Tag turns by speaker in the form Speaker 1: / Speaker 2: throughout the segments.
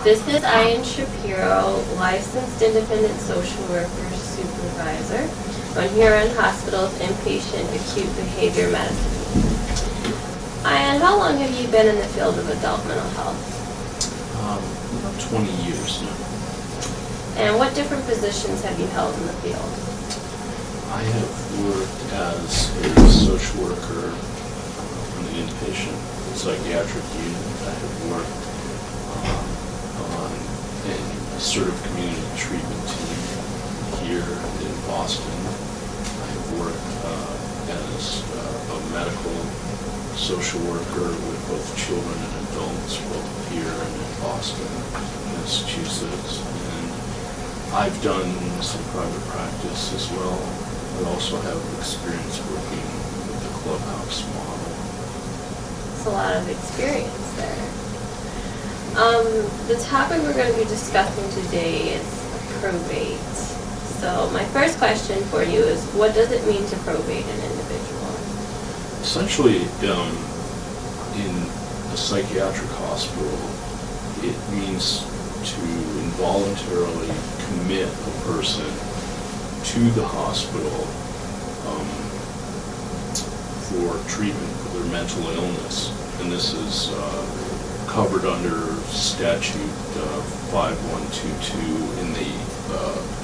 Speaker 1: This is Ian Shapiro, licensed independent social worker supervisor on Huron Hospital's inpatient acute behavior medicine. Ian, how long have you been in the field of adult mental health?
Speaker 2: About 20 years now.
Speaker 1: And what different positions have you held in the field?
Speaker 2: I have worked as a social worker on the inpatient psychiatric unit. I have worked on an assertive community treatment team here in Boston. I have worked as a medical social worker with both children and adults, both here and in Boston, Massachusetts. And I've done some private practice as well. I also have experience working with the clubhouse model.
Speaker 1: That's a lot of experience there. The topic we're going to be discussing today is probate. So my first question for you is, what does it mean to probate an individual?
Speaker 2: Essentially, in a psychiatric hospital, it means to involuntarily commit a person to the hospital for treatment for their mental illness. And this is covered under statute 5122 in the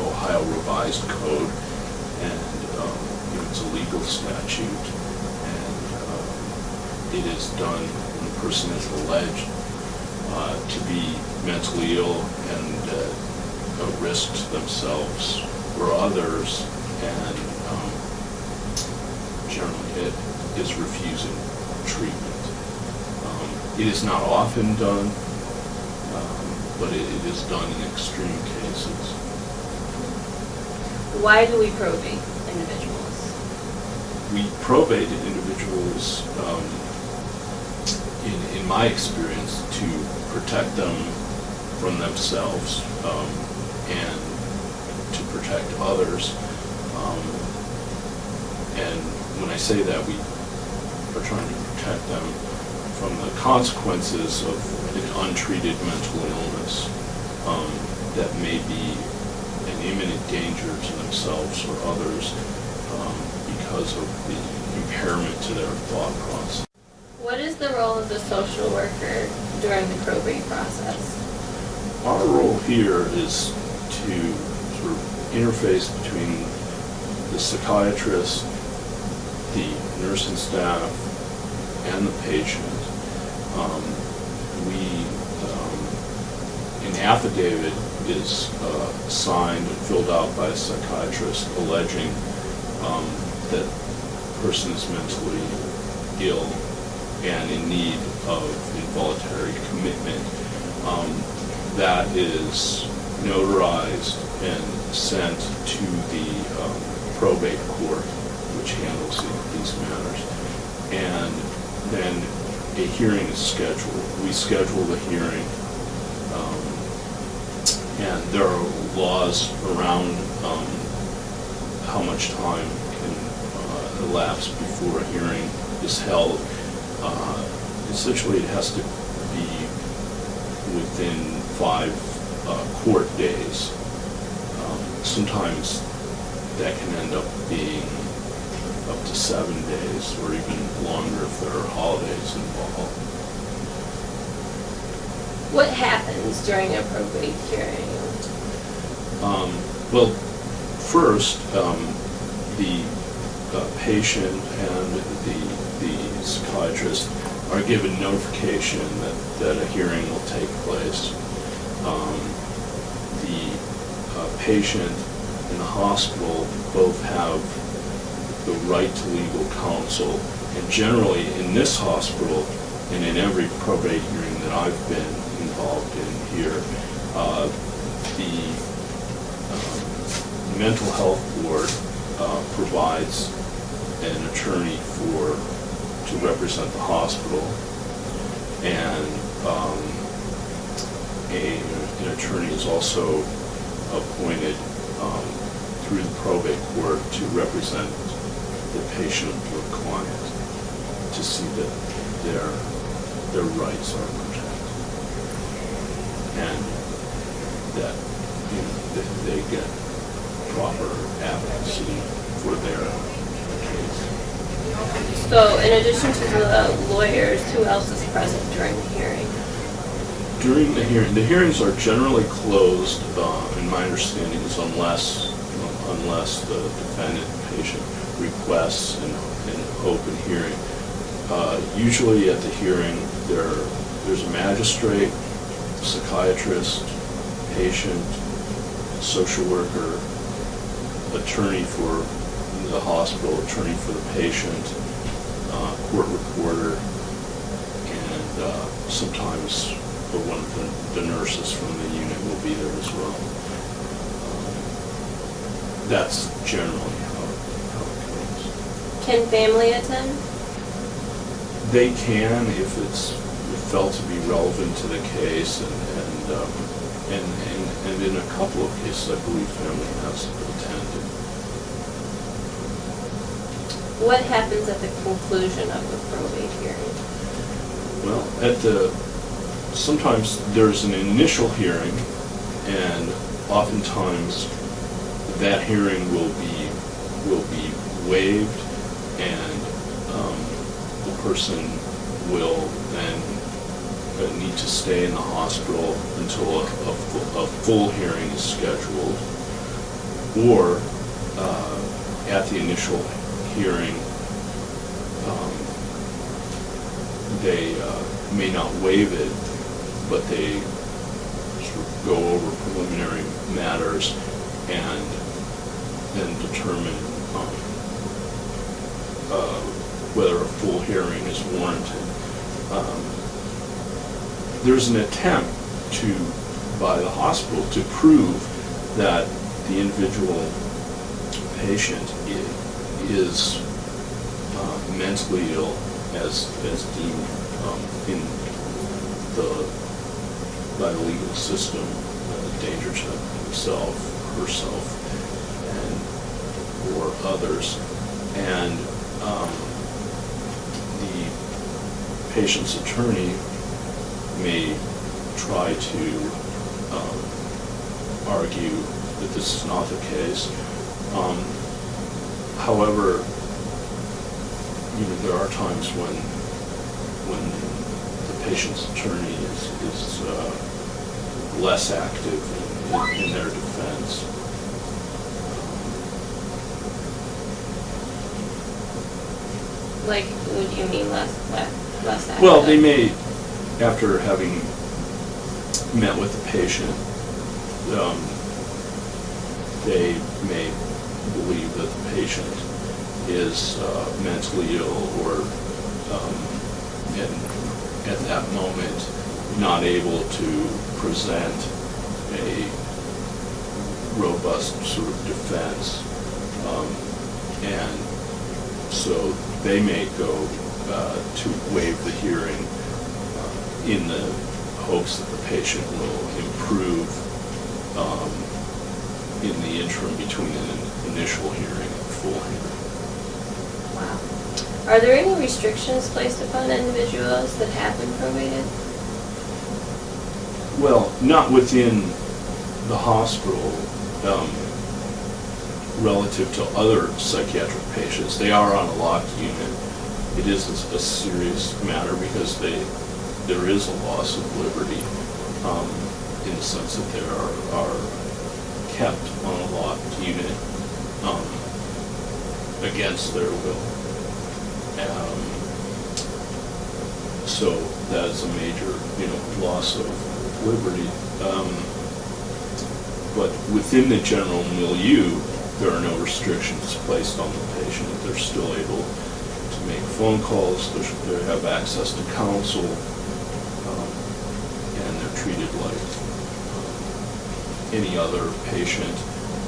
Speaker 2: Ohio Revised Code, and it's a legal statute, and it is done when a person is alleged to be mentally ill and a risk to themselves or others, and generally it is refusing treatment. It is not often done, but it is done in extreme cases.
Speaker 1: Why do we probate individuals?
Speaker 2: We probate individuals, in my experience, to protect them from themselves and to protect others. And when I say that, we are trying to protect them from the consequences of an untreated mental illness that may be an imminent danger to themselves or others because of the impairment to their thought process.
Speaker 1: What is the role of the social worker during the probate process?
Speaker 2: Our role here is to sort of interface between the psychiatrist, the nursing staff, and the patient. An affidavit is signed and filled out by a psychiatrist alleging that the person is mentally ill and in need of involuntary commitment. That is notarized and sent to the probate court, which handles these matters. And then a hearing is scheduled. We schedule the hearing, and there are laws around how much time can elapse before a hearing is held. Essentially, it has to be within 5 court days. Sometimes that can end up being up to 7 days, or even longer if there are holidays involved.
Speaker 1: What happens during a probate hearing?
Speaker 2: Well, first, the patient and the psychiatrist are given notification that a hearing will take place. The patient and the hospital both have the right to legal counsel, and generally in this hospital and in every probate hearing that I've been involved in here, the mental health board provides an attorney to represent the hospital, and an attorney is also appointed through the probate court to represent the patient or client to see that their rights are protected. and that they get proper advocacy for their case.
Speaker 1: So in addition to the lawyers, who else is present during the hearing?
Speaker 2: During the hearings are generally closed, and my understanding is unless the defendant patient requests an open hearing. Usually at the hearing there's a magistrate, psychiatrist, patient, social worker, attorney for the hospital, attorney for the patient, court reporter, and sometimes one of the nurses from the unit will be there as well. That's generally how it goes.
Speaker 1: Can family attend?
Speaker 2: They can if it's felt to be relevant to the case, and in a couple of cases, I believe family has attended.
Speaker 1: What happens at the conclusion of the probate hearing?
Speaker 2: Well, sometimes there's an initial hearing, and oftentimes that hearing will be waived, and the person will then need to stay in the hospital until a full hearing is scheduled, or at the initial hearing they may not waive it, but they sort of go over preliminary matters and then determine whether a full hearing is warranted. There's an attempt by the hospital to prove that the individual patient is mentally ill as deemed by the legal system, a danger to himself, herself, or others, and the patient's attorney may try to argue that this is not the case. However, there are times when the patient's attorney is less active in their defense.
Speaker 1: Like, what do you mean less active?
Speaker 2: Well, they may, after having met with the patient, they may believe that the patient is mentally ill, or at that moment not able to present a robust sort of defense, and so they may go to waive the hearing in the hopes that the patient will improve in the interim between an initial hearing and full hearing.
Speaker 1: Wow. Are there any restrictions placed upon individuals that have been probated?
Speaker 2: Well, not within the hospital relative to other psychiatric patients. They are on a locked unit. It is a serious matter because there is a loss of liberty in the sense that they are kept on a locked unit against their will. So that is a major, loss of liberty. But within the general milieu, there are no restrictions placed on the patient. They're still able to make phone calls. They have access to counsel, and they're treated like any other patient,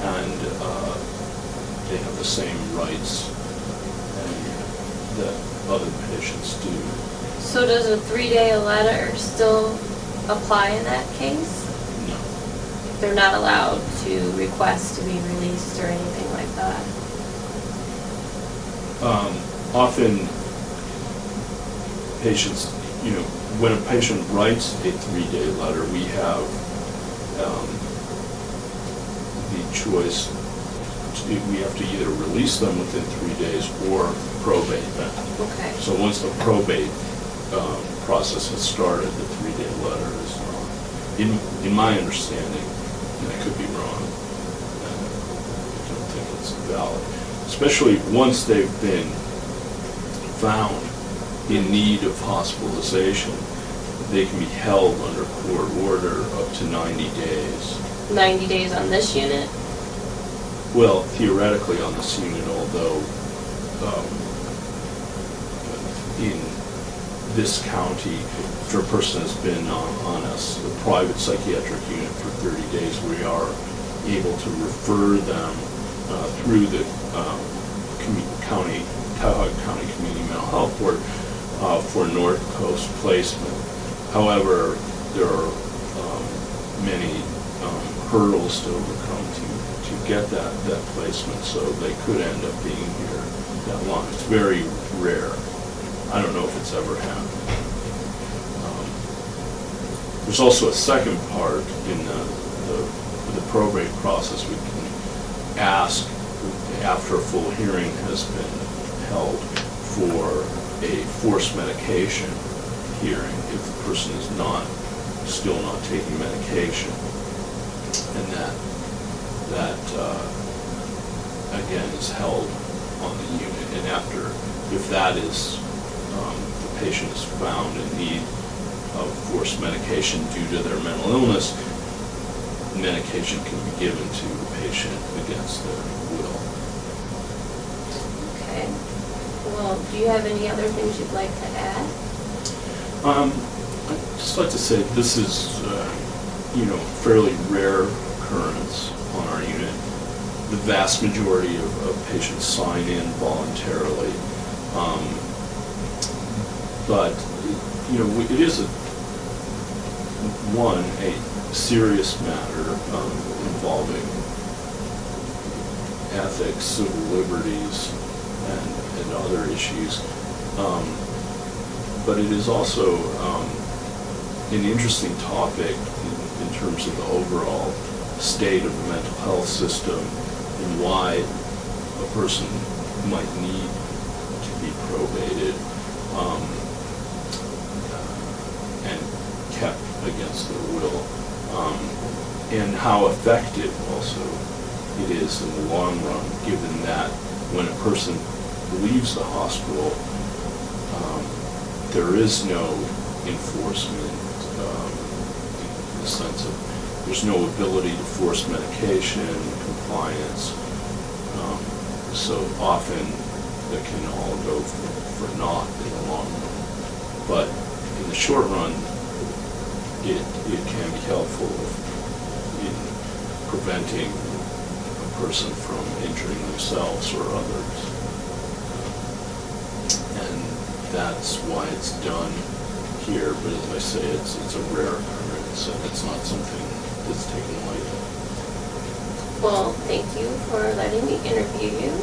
Speaker 2: and they have the same rights that other patients do.
Speaker 1: So does a 3-day letter still apply in that case?
Speaker 2: No.
Speaker 1: They're not allowed to request to be released or anything like that?
Speaker 2: Often patients when a patient writes a 3-day letter, we have the choice, we have to either release them within 3 days or probate them.
Speaker 1: Okay.
Speaker 2: So once the probate process has started, the 3-day letter is in my understanding, and I could be wrong, I don't think it's valid, especially once they've been found in need of hospitalization, they can be held under court order up to 90 days.
Speaker 1: 90 days on this unit?
Speaker 2: Well, theoretically on this unit, although in this county, after a person has been on a private psychiatric unit for 30 days, we are able to refer them through the Cuyahoga County Community Mental Health Board for North Coast placement. However, there are many hurdles to overcome to get that placement, so they could end up being here that long. It's very rare. I don't know if it's ever happened. There's also a second part in the probate process. We can ask, after a full hearing has been held, for a forced medication hearing if the person is still not taking medication, and that again is held on the unit. And after, if that is the patient is found in need of forced medication due to their mental illness, medication can be given to the patient against their will.
Speaker 1: Okay. Well, do you have any other things you'd like to add?
Speaker 2: I'd just like to say this is, fairly rare occurrence on our unit. The vast majority of patients sign in voluntarily. But, it is a serious matter involving ethics, civil liberties, and other issues. But it is also an interesting topic in terms of the overall state of the mental health system and why a person might need to be probated and kept against their will, and how effective also it is in the long run, given that when a person leaves the hospital, there is no enforcement in the sense of there's no ability to force medication, compliance. So often that can all go for naught in the long run. But in the short run, it can be helpful in preventing a person from injuring themselves or others. And that's why it's done here. But as I say, it's a rare occurrence, and it's not something that's taken lightly.
Speaker 1: Well, thank you for letting me interview you.